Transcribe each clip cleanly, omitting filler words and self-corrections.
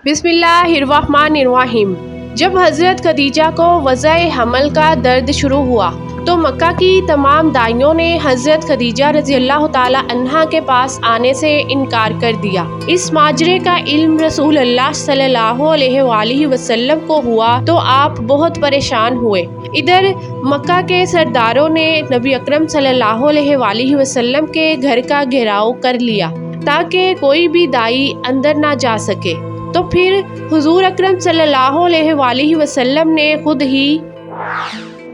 बिस्मिल्लाहिर्रहमानिर्रहीम। जब हज़रत खदीजा को वज़ाए हमल का दर्द शुरू हुआ तो मक्का की तमाम दाइयों ने हज़रत खदीजा रज़ियल्लाहु ताला अन्हा के पास आने से इनकार कर दिया। इस माजरे का इल्म रसूल अल्लाह सल्लल्लाहु अलैहि वसल्लम को हुआ तो आप बहुत परेशान हुए। इधर मक्का के सरदारों ने नबी अकरम सल्लल्लाहु अलैहि वसल्लम के घर का घेराव कर लिया ताकि कोई भी दाई अंदर ना जा सके। तो फिर हुजूर अकरम सल्लल्लाहु अलैहि वसल्लम ने खुद ही।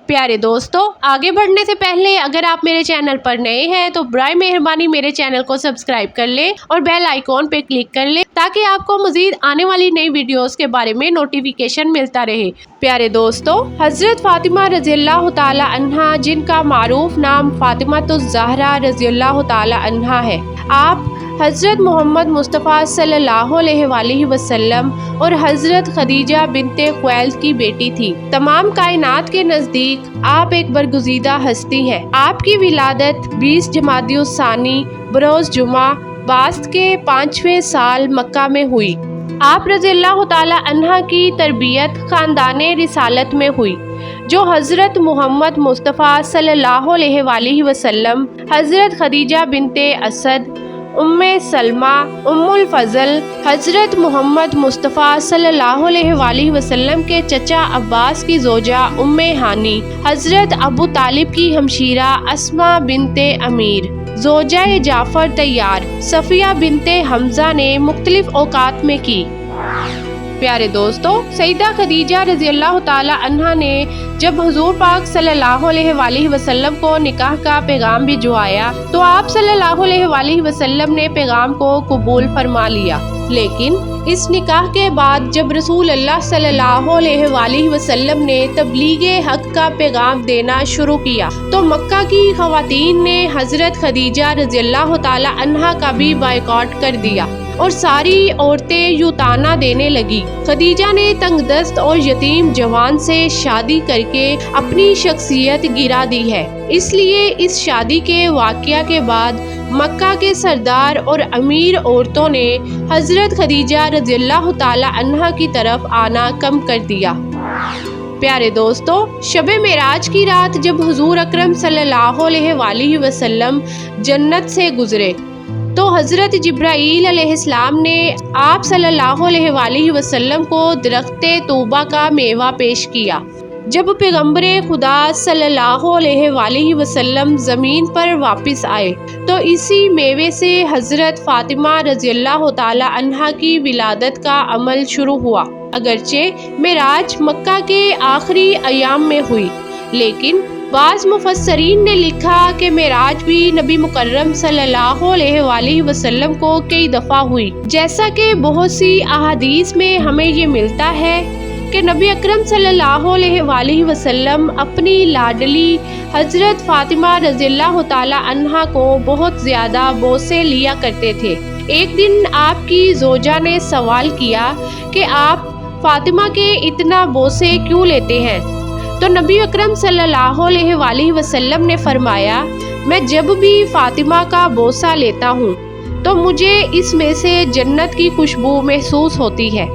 प्यारे दोस्तों, आगे बढ़ने से पहले अगर आप मेरे चैनल पर नए हैं तो बराए मेहरबानी मेरे चैनल को सब्सक्राइब कर लें और बेल आइकॉन पे क्लिक कर लें ताकि आपको मजीद आने वाली नई वीडियोस के बारे में नोटिफिकेशन मिलता रहे। प्यारे दोस्तों, हज़रत फातिमा रज़ियल्लाहु ताला अन्हा, जिनका मारूफ नाम फातिमातुज़ ज़हरा रज़ियल्लाहु ताला अन्हा है, आप हज़रत मोहम्मद मुस्तफ़ा सल्लल्लाहु अलैहि वसल्लम और हज़रत खदीजा बिनते खुवैलिद की बेटी थी। तमाम कायनात के नज़दीक आप एक बरगुज़ीदा हस्ती हैं। आपकी विलादत 20 जमादियुस्सानी बरोज़ जुमा बास्त के 5वें साल मक्का में हुई। आप रज़ियल्लाहु ताला अन्हा की तरबियत ख़ानदाने रिसालत में हुई जो हज़रत मोहम्मद मुस्तफ़ा सल्लल्लाहु अलैहि वसल्लम, हज़रत खदीजा बिनते असद, उम्मे सलमा, उम्मुल फ़ज़ल, हज़रत मोहम्मद मुस्तफ़ा सल्लल्लाहु अलैहि वसल्लम के चचा अब्बास की ज़ोजा उम्मे हानी, हज़रत अबू तालिब की हमशीरा अस्मा बिनते अमीर, ज़ोजा जाफ़र तैयार, सफ़िया बिनते हमज़ा ने मुख्तलिफ़ औक़ात में की। प्यारे दोस्तों, सईदा खदीजा रज़ियल्लाहु ताला अन्हा ने जब हुज़ूर पाक सल्लल्लाहु अलैहि वसल्लम को निकाह का पैगाम भिजवाया तो आप सल्लल्लाहु अलैहि वसल्लम ने पैगाम को कबूल फरमा लिया। लेकिन इस निकाह के बाद जब रसूल अल्लाह सल्लल्लाहु अलैहि वसल्लम ने तबलीगे हक का पैगाम देना शुरू किया तो मक्का की ख़वातीन ने हज़रत खदीजा रज़ियल्लाहु ताला अन्हा का भी बायकॉट कर दिया और सारी औरतें यूताना देने लगी। खदीजा ने तंगदस्त और यतीम जवान से शादी करके अपनी शख्सियत गिरा दी है। इसलिए इस शादी के वाक़या के बाद मक्का के सरदार और अमीर औरतों ने हज़रत खदीजा रज़ियल्लाहु ताला अन्हा की तरफ आना कम कर दिया। प्यारे दोस्तों, शब मेराज की रात जब हुजूर अकरम सल्लल्लाहु अलैहि वसल्लम जन्नत से गुजरे तो हज़रत जिब्राईल अलैहिस्सलाम ने आप सल्लल्लाहु अलैहि वसल्लम को दरख्ते तूबा का मेवा पेश किया। जब पैगम्बरे खुदा सल्लल्लाहु अलैहि वसल्लम ज़मीन पर वापस आए तो इसी मेवे से हज़रत फ़ातिमा रज़ियल्लाहु ताला अन्हा की विलादत का अमल शुरू हुआ। अगरचे मेराज मक्का के आखिरी अयाम में हुई, लेकिन बाज़ मुफस्सरीन ने लिखा कि मेराज भी नबी मुकर्रम सल्लल्लाहु अलैहि वसल्लम को कई दफ़ा हुई। जैसा कि बहुत सी अहादीस में हमें ये मिलता है कि नबी अकरम सल्लल्लाहु अलैहि वसल्लम अपनी लाडली हज़रत फ़ातिमा रज़ियल्लाहु ताला अन्हा को बहुत ज़्यादा बोसे लिया करते थे। एक दिन आपकी ज़ोजा ने सवाल किया कि आप फ़ातिमा के इतना बोसे क्यों लेते हैं? तो नबी अकरम सल्लल्लाहु अलैहि वसल्लम ने फरमाया, मैं जब भी फ़ातिमा का बोसा लेता हूँ तो मुझे इसमें से जन्नत की खुशबू महसूस होती है।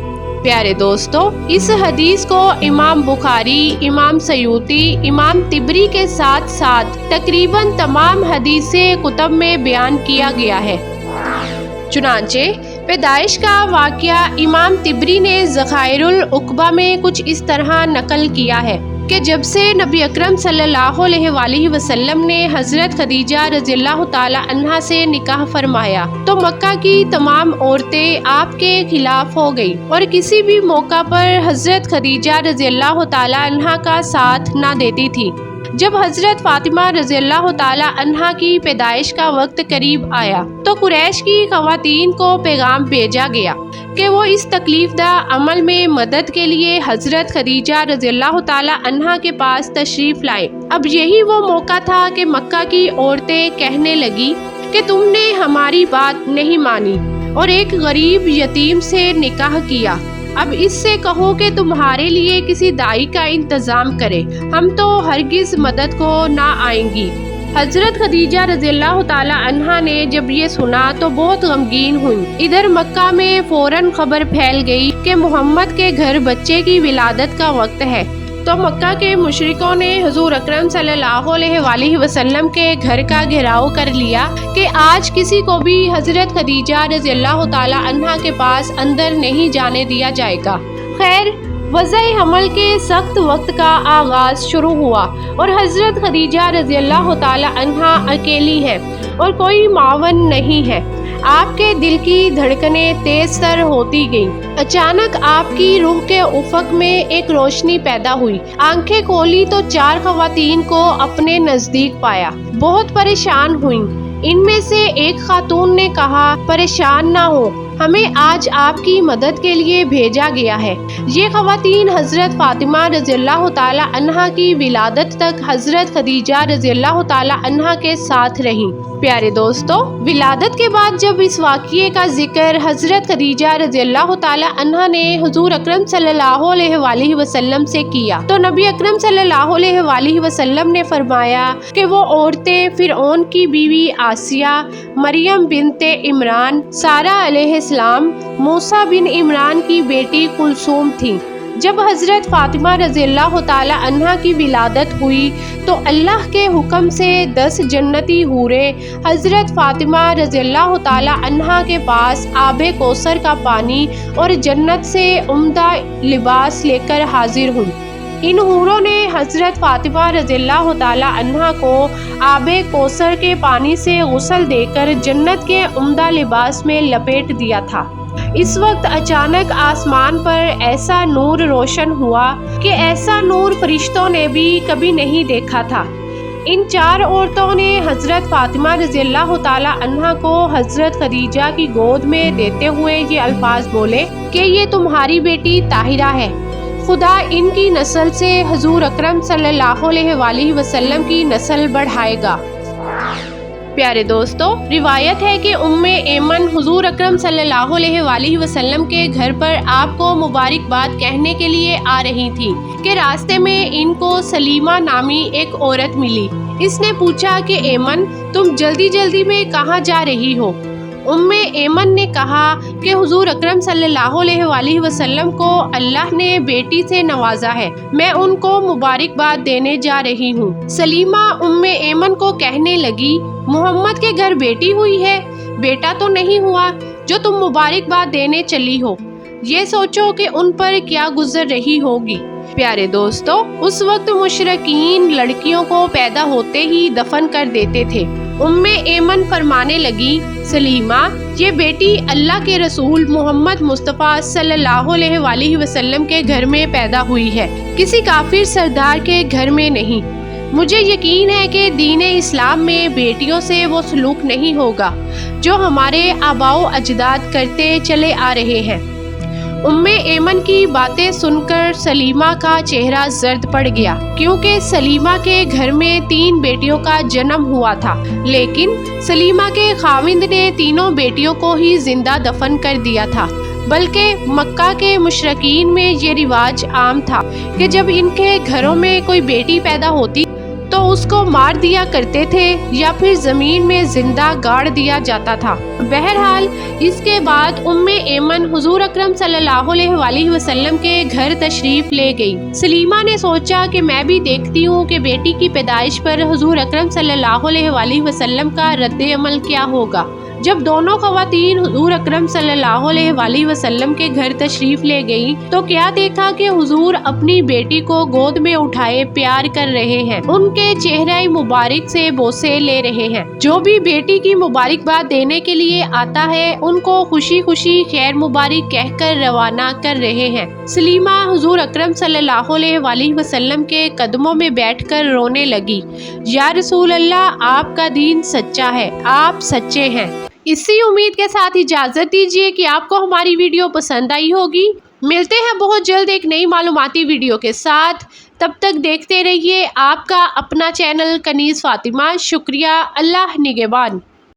प्यारे दोस्तों, इस हदीस को इमाम बुखारी, इमाम सयूती, इमाम तिबरी के साथ साथ तकरीबन तमाम हदीसे कुतब में बयान किया गया है। चुनांचे पैदाइश का वाक़या इमाम तिबरी ने ज़खाइरुल उक़बा में कुछ इस तरह नकल किया है कि जब से नबी अकरम सल्लल्लाहु अलैहि वसल्लम ने हज़रत खदीजा रज़ियल्लाहु ताला अन्हा से निकाह फरमाया तो मक्का की तमाम औरतें आपके खिलाफ हो गई और किसी भी मौका पर हज़रत खदीजा रज़ियल्लाहु ताला अन्हा का साथ ना देती थी। जब हज़रत फ़ातिमा रज़ियल्लाहु ताला अन्हा की पैदाइश का वक्त करीब आया तो कुरैश की ख़वातीन को पैगाम भेजा गया कि वो इस तकलीफ़दा अमल में मदद के लिए हज़रत खदीजा रज़ियल्लाहु ताला अन्हा के पास तशरीफ़ लाए। अब यही वो मौका था कि मक्का की औरतें कहने लगी कि तुमने हमारी बात नहीं मानी और एक गरीब यतीम से निकाह किया। अब इससे कहो कि तुम्हारे लिए किसी दाई का इंतज़ाम करे, हम तो हरगिज़ मदद को ना आएंगी। حضرت خدیجہ رضی اللہ تعالی عنہا نے جب یہ سنا تو بہت غمگین ہوئی۔ ادھر مکہ میں فوراً خبر پھیل گئی کہ محمد کے گھر بچے کی ولادت کا وقت ہے، تو مکہ کے مشرکوں نے حضور اکرم صلی اللہ علیہ وآلہ وسلم کے گھر کا گھیراؤ کر لیا کہ آج کسی کو بھی حضرت خدیجہ رضی اللہ تعالی عنہا کے پاس اندر نہیں جانے دیا جائے گا۔ خیر، وضع حمل کے سخت وقت کا آغاز شروع ہوا اور حضرت خدیجہ رضی اللہ تعالی عنہا اکیلی ہے اور کوئی معاون نہیں ہے۔ آپ کے دل کی دھڑکنیں تیز تر ہوتی گئیں۔ اچانک آپ کی روح کے افق میں ایک روشنی پیدا ہوئی۔ آنکھیں کھولی تو 4 خواتین کو اپنے نزدیک پایا۔ بہت پریشان ہوئیں۔ ان میں سے ایک خاتون نے کہا، پریشان نہ ہو، ہمیں آج آپ کی مدد کے لیے بھیجا گیا ہے۔ یہ خواتین حضرت فاطمہ رضی اللہ تعالی عنہا کی ولادت تک حضرت خدیجہ رضی اللہ تعالی عنہا کے ساتھ رہیں۔ پیارے دوستو، ولادت کے بعد جب اس واقعے کا ذکر حضرت خدیجہ رضی اللہ تعالی عنہا نے حضور اکرم صلی اللہ علیہ وآلہ وسلم سے کیا تو نبی اکرم صلی اللہ علیہ وآلہ وسلم نے فرمایا کہ وہ عورتیں فرعون کی بیوی آسیہ، مریم بنت عمران، سارہ علیہ السلام، موسیٰ بن عمران کی بیٹی کلثوم تھیں۔ جب حضرت فاطمہ رضی اللہ تعالی عنہا کی ولادت ہوئی تو اللہ کے حکم سے 10 جنتی حوریں حضرت فاطمہ رضی اللہ تعالی عنہا کے پاس آب کوثر کا پانی اور جنت سے عمدہ لباس لے کر حاضر ہوئیں۔ ان حوروں نے حضرت فاطمہ رضی اللہ تعالی عنہا کو آب کوثر کے پانی سے غسل دے کر جنت کے عمدہ لباس میں لپیٹ دیا تھا۔ اس وقت اچانک آسمان پر ایسا نور روشن ہوا کہ ایسا نور فرشتوں نے بھی کبھی نہیں دیکھا تھا۔ ان 4 عورتوں نے حضرت فاطمہ رضی اللہ تعالی عنہا کو حضرت خدیجہ کی گود میں دیتے ہوئے یہ الفاظ بولے کہ یہ تمہاری بیٹی طاہرہ ہے، خدا ان کی نسل سے حضور اکرم صلی اللہ علیہ وآلہ وسلم کی نسل بڑھائے گا۔ پیارے دوستو، روایت ہے کہ ایمن حضور اکرم صلی اللہ علیہ وآلہ وسلم کے گھر پر آپ کو مبارکباد کہنے کے لیے آ رہی تھی کہ راستے میں ان کو سلیمہ نامی ایک عورت ملی۔ اس نے پوچھا کہ ایمن، تم جلدی جلدی میں کہاں جا رہی ہو؟ ایمن نے کہا کہ حضور اکرم صلی اللہ علیہ وآلہ وسلم کو اللہ نے بیٹی سے نوازا ہے، میں ان کو مبارکباد دینے جا رہی ہوں۔ سلیمہ ایمن کو کہنے لگی، محمد کے گھر بیٹی ہوئی ہے، بیٹا تو نہیں ہوا جو تم مبارکباد دینے چلی ہو؟ یہ سوچو کہ ان پر کیا گزر رہی ہوگی۔ پیارے دوستو، اس وقت مشرکین لڑکیوں کو پیدا ہوتے ہی دفن کر دیتے تھے۔ ایمن فرمانے لگی، سلیمہ، یہ بیٹی اللہ کے رسول محمد مصطفیٰ صلی اللہ علیہ وآلہ وسلم کے گھر میں پیدا ہوئی ہے، کسی کافر سردار کے گھر میں نہیں۔ مجھے یقین ہے کہ دین اسلام میں بیٹیوں سے وہ سلوک نہیں ہوگا جو ہمارے آباء و اجداد کرتے چلے آ رہے ہیں۔ ایمن کی باتیں سن کر سلیمہ کا چہرہ زرد پڑ گیا، کیونکہ سلیمہ کے گھر میں 3 بیٹیوں کا جنم ہوا تھا، لیکن سلیمہ کے خاوند نے تینوں بیٹیوں کو ہی زندہ دفن کر دیا تھا۔ بلکہ مکہ کے مشرکین میں یہ رواج عام تھا کہ جب ان کے گھروں میں کوئی بیٹی پیدا ہوتی تو اس کو مار دیا کرتے تھے یا پھر زمین میں زندہ گاڑ دیا جاتا تھا۔ بہرحال اس کے بعد ایمن حضور اکرم صلی اللہ علیہ وآلہ وسلم کے گھر تشریف لے گئی۔ سلیمہ نے سوچا کہ میں بھی دیکھتی ہوں کہ بیٹی کی پیدائش پر حضور اکرم صلی اللہ علیہ وآلہ وسلم کا رد عمل کیا ہوگا۔ جب دونوں خواتین حضور اکرم صلی اللہ علیہ وآلہ وسلم کے گھر تشریف لے گئیں تو کیا دیکھا کہ حضور اپنی بیٹی کو گود میں اٹھائے پیار کر رہے ہیں، ان کے چہرہ مبارک سے بوسے لے رہے ہیں۔ جو بھی بیٹی کی مبارکباد دینے کے لیے آتا ہے ان کو خوشی خوشی خیر مبارک کہہ کر روانہ کر رہے ہیں۔ سلیمہ حضور اکرم صلی اللہ علیہ وآلہ وسلم کے قدموں میں بیٹھ کر رونے لگی، یا رسول اللہ، آپ کا دین سچا ہے، آپ سچے ہیں۔ اسی امید کے ساتھ اجازت دیجیے کہ آپ کو ہماری ویڈیو پسند آئی ہوگی۔ ملتے ہیں بہت جلد ایک نئی معلوماتی ویڈیو کے ساتھ، تب تک دیکھتے رہیے آپ کا اپنا چینل کنیز فاطمہ۔ شکریہ، اللہ نگہبان۔